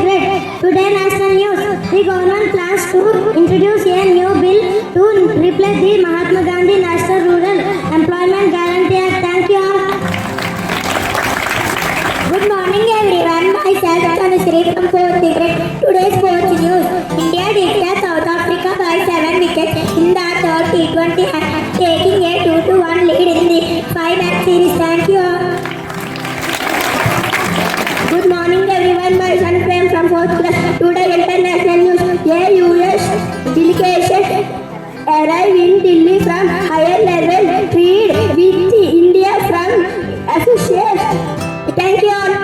Fortigret. Today national news. The government plans to introduce a new bill to replace the Mahatma Gandhi National Rural Employment Guarantee Act. Thank you all. Good morning everyone. Myself Tanushree from Fortigret. Today's sports news. India defeated South Africa by 7 wickets in the third T20 taking a 2-1 lead in the 5-match series. Thank you all. Good morning everyone, my son Prem from 4th class. Today international news. A US delegation arrived in Delhi from higher level trade with India from associates. Thank you all.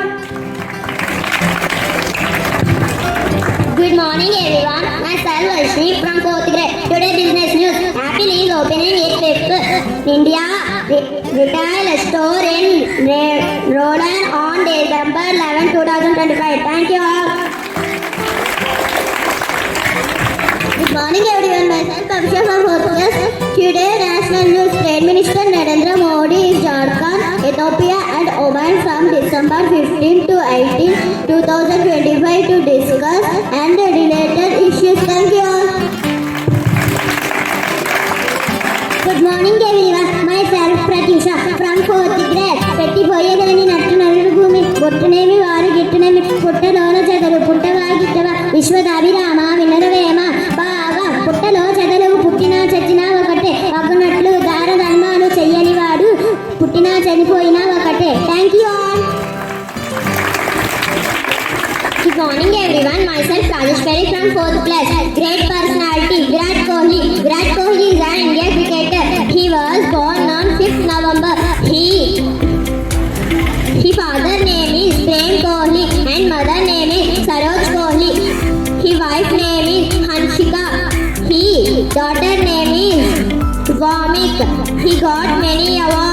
Good morning everyone, myself Vaishni from 4th grade. Today business news. Apple is opening its 5th India retail store in Rodan on December 11, 2025. Thank you all. Good morning everyone, myself Abhishek from 4th class. Today national news. Trade Minister Narendra Modi is Jharkhand, Ethiopia and Oman from December 15 to 18, 2025 to discuss and related issues. Thank you all. Good morning everyone, myself Pratisha from 4th grade. పెట్టిపోయేదని నట్టు నరుడు భూమి బొట్టునేమి వారు గిట్టునేమి పుట్టలోన చెదలు పుట్టవాగిట్టవ విశ్వదాభిరామ వినరవేమ బాగా పుట్టలో చెదలు పుట్టినా చచ్చినా ఒకటే అగ్గునట్లు దార ధర్మాలు చెయ్యని వాడు పుట్టినా చనిపోయినా ఒకటే. Thank you all. Good morning everyone, myself Rajeshwari from 4th class. Great personality Virat Kohli. Virat Kohli is an Indian cricketer. He was born on 5th November. His father name is Prem Kohli and mother name is Saroj Kohli. His wife name is Hanshika. His daughter name is Vamik. He got many awards